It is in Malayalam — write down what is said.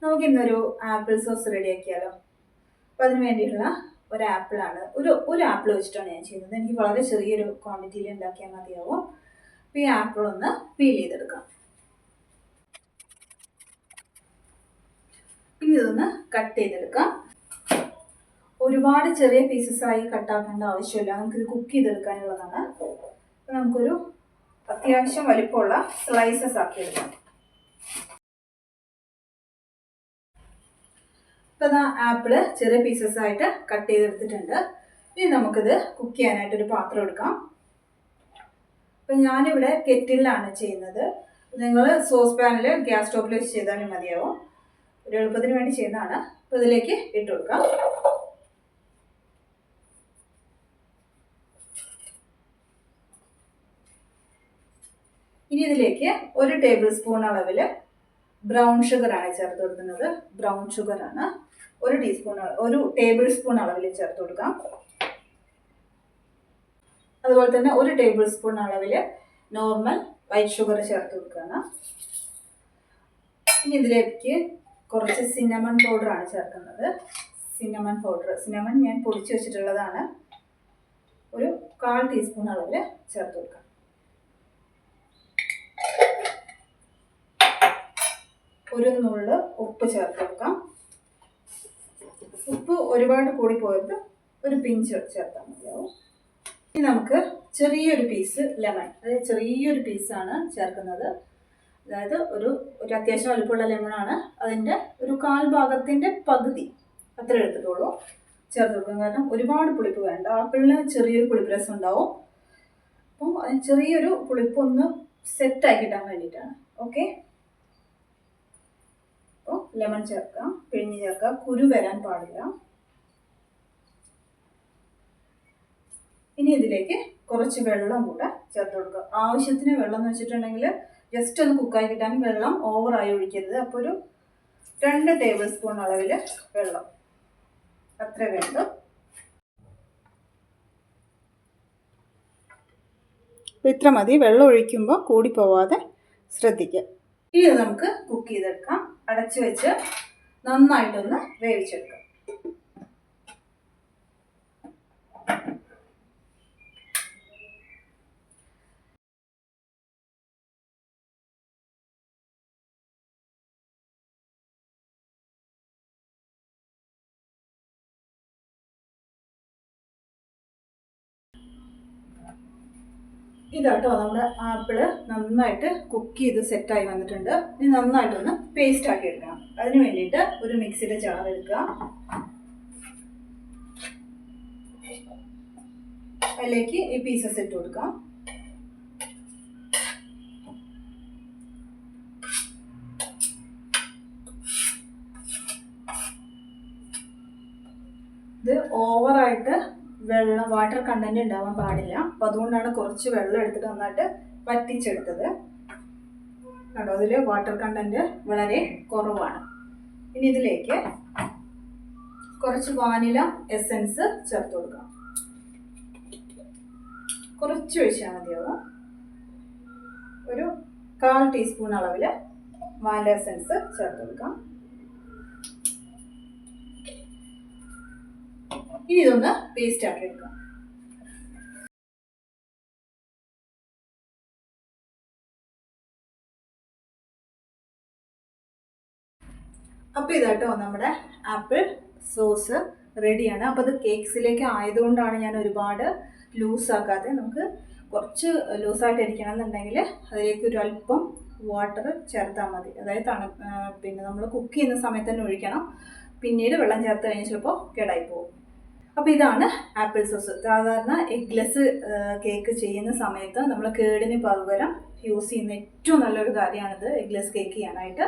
നമുക്ക് ഇന്നൊരു ആപ്പിൾ സോസ് റെഡിയാക്കിയാലോ. അപ്പോൾ അതിന് വേണ്ടിയിട്ടുള്ള ഒരു ആപ്പിളാണ്, ഒരു ആപ്പിൾ വെച്ചിട്ടാണ് ഞാൻ ചെയ്യുന്നത്. എനിക്ക് വളരെ ചെറിയൊരു ക്വാണ്ടിറ്റിയിൽ ഉണ്ടാക്കിയാൽ മതിയാവും. അപ്പോൾ ഈ ആപ്പിൾ ഒന്ന് പീൽ ചെയ്തെടുക്കാം. പിന്നെ ഇതൊന്ന് കട്ട് ചെയ്തെടുക്കാം. ഒരുപാട് ചെറിയ പീസസായി കട്ടാക്കേണ്ട ആവശ്യമില്ല, നമുക്കിത് കുക്ക് ചെയ്തെടുക്കാനുള്ളതാണ്. അപ്പോൾ നമുക്കൊരു അത്യാവശ്യം വലിപ്പമുള്ള സ്ലൈസസ് ആക്കി എടുക്കാം. ഇപ്പോൾ ഇതാ ആപ്പിള് ചെറിയ പീസസ് ആയിട്ട് കട്ട് ചെയ്തെടുത്തിട്ടുണ്ട്. ഇനി നമുക്കിത് കുക്ക് ചെയ്യാനായിട്ടൊരു പാത്രം എടുക്കാം. അപ്പം ഞാനിവിടെ കെറ്റിലാണ് ചെയ്യുന്നത്. നിങ്ങൾ സോസ് പാനിൽ ഗ്യാസ് സ്റ്റോപ്പിൽ വെച്ച് ചെയ്താലും മതിയാവും. ഒരു എളുപ്പത്തിന് വേണ്ടി ചെയ്യുന്നതാണ്. അപ്പോൾ ഇതിലേക്ക് ഇട്ട് കൊടുക്കാം. ഇനി ഇതിലേക്ക് 1 ടേബിൾ സ്പൂൺ അളവിൽ ബ്രൗൺ ഷുഗറാണ് ചേർത്ത് കൊടുക്കുന്നത്. ബ്രൗൺ ഷുഗറാണ് 1 ടേബിൾ സ്പൂൺ അളവിൽ ചേർത്ത് കൊടുക്കാം. അതുപോലെ തന്നെ 1 ടേബിൾ സ്പൂൺ അളവിൽ നോർമൽ വൈറ്റ് ഷുഗർ ചേർത്ത് കൊടുക്കുകയാണ്. ഇനി ഇതിലേക്ക് കുറച്ച് സിന്നമൺ പൗഡറാണ് ചേർക്കുന്നത്. സിന്നമൺ ഞാൻ പൊടിച്ച് വെച്ചിട്ടുള്ളതാണ്. ഒരു 1/4 ടീസ്പൂൺ അളവിൽ ചേർത്ത് കൊടുക്കാം. ഒരു നുള്ള് ഉപ്പ് ചേർത്ത് കൊടുക്കാം. ഉപ്പ് ഒരുപാട് കൂടി പോയത് ഒരു പിഞ്ച് ചേർത്താൽ മതിയാവും. ഇനി നമുക്ക് ചെറിയൊരു പീസ് ലെമൺ, അതായത് ചെറിയൊരു പീസാണ് ചേർക്കുന്നത്. അതായത് ഒരു അത്യാവശ്യം വലുപ്പമുള്ള ലെമണാണ്. അതിൻ്റെ ഒരു 1/4 ഭാഗത്തിൻ്റെ പകുതി അത്ര എടുത്തിട്ടുള്ളൂ ചേർത്ത് കൊടുക്കാം. കാരണം ഒരുപാട് പുളിപ്പ് വേണ്ട. ആപ്പിളിന് ചെറിയൊരു പുളിപ്പ് രസം ഉണ്ടാവും. അപ്പം അതിന് ചെറിയൊരു പുളിപ്പൊന്ന് സെറ്റാക്കി കിട്ടാൻ വേണ്ടിയിട്ടാണ്. ഓക്കെ, അപ്പോൾ ലെമൺ ചേർക്കാം, പിഴിഞ്ഞ് ചേർക്കാം. കുരു വരാൻ പാടില്ല. ഇനി ഇതിലേക്ക് കുറച്ച് വെള്ളം കൂടെ ചേർത്ത് കൊടുക്കുക. ആവശ്യത്തിന് വെള്ളം എന്ന് വെച്ചിട്ടുണ്ടെങ്കിൽ ജസ്റ്റ് ഒന്ന് കുക്കായി കിട്ടാൻ വെള്ളം ഓവറായി ഒഴിക്കരുത്. അപ്പോൾ ഒരു 2 ടേബിൾ സ്പൂൺ അളവിൽ വെള്ളം അത്ര വേണ്ട. അപ്പോൾ ഇത്ര മതി. വെള്ളം ഒഴിക്കുമ്പോൾ കൂടി പോവാതെ ശ്രദ്ധിക്കുക. ഇനി നമുക്ക് കുക്ക് ചെയ്തെടുക്കാം. അടച്ചു വെച്ച് നന്നായിട്ടൊന്ന് വേവിച്ചെടുക്കാം. ഇതാട്ടോ നമ്മുടെ ആപ്പിള് നന്നായിട്ട് കുക്ക് ചെയ്ത് സെറ്റായി വന്നിട്ടുണ്ട്. ഇനി നന്നായിട്ടൊന്ന് പേസ്റ്റ് ആക്കി എടുക്കണം. അതിന് വേണ്ടിയിട്ട് ഒരു മിക്സിയുടെ ജാർ എടുക്കുക. അതിലേക്ക് ഈ പീസസ് ഇട്ട് കൊടുക്കാം. ഇത് ഓവറായിട്ട് വാട്ടർ കണ്ടന്റ് ഉണ്ടാവാൻ പാടില്ല. അപ്പോൾ അതുകൊണ്ടാണ് കുറച്ച് വെള്ളം എടുത്തിട്ട് നന്നായിട്ട് വറ്റിച്ചെടുത്തത്. കണ്ടോ, അതിൽ വാട്ടർ കണ്ടന്റ് വളരെ കുറവാണ്. ഇനി ഇതിലേക്ക് കുറച്ച് വാനില എസൻസ് ചേർത്ത് കൊടുക്കാം. കുറച്ച് ഒഴിച്ചാൽ മതിയാവും. ഒരു 1/4 ടീസ്പൂൺ അളവിൽ വാനില എസൻസ് ചേർത്ത് കൊടുക്കാം. ഇനി ഇതൊന്ന് പേസ്റ്റ് ആക്കി എടുക്കാം. അപ്പോൾ ഇതാട്ടോ നമ്മുടെ ആപ്പിൾ സോസ് റെഡിയാണ്. അപ്പോൾ അത് കേക്ക്സിലേക്ക് ആയതുകൊണ്ടാണ് ഞാൻ ഒരുപാട് ലൂസാക്കാതെ. നമുക്ക് കുറച്ച് ലൂസായിട്ട് ഇരിക്കണം എന്നുണ്ടെങ്കിൽ അതിലേക്ക് ഒരു അല്പം വാട്ടർ ചേർത്താൽ മതി. അതായത് പിന്നെ നമ്മൾ കുക്ക് ചെയ്യുന്ന സമയത്ത് തന്നെ ഒഴിക്കണം. പിന്നീട് വെള്ളം ചേർത്ത് കഴിഞ്ഞാൽ ചിലപ്പോൾ കേടായി പോകും. അപ്പോൾ ഇതാണ് ആപ്പിൾ സോസ്. സാധാരണ എഗ്ലെസ് കേക്ക് ചെയ്യുന്ന സമയത്ത് നമ്മൾ കേടിന് പകരം യൂസ് ചെയ്യുന്ന ഏറ്റവും നല്ലൊരു കാര്യമാണിത്, എഗ്ലെസ് കേക്ക് ചെയ്യാനായിട്ട്.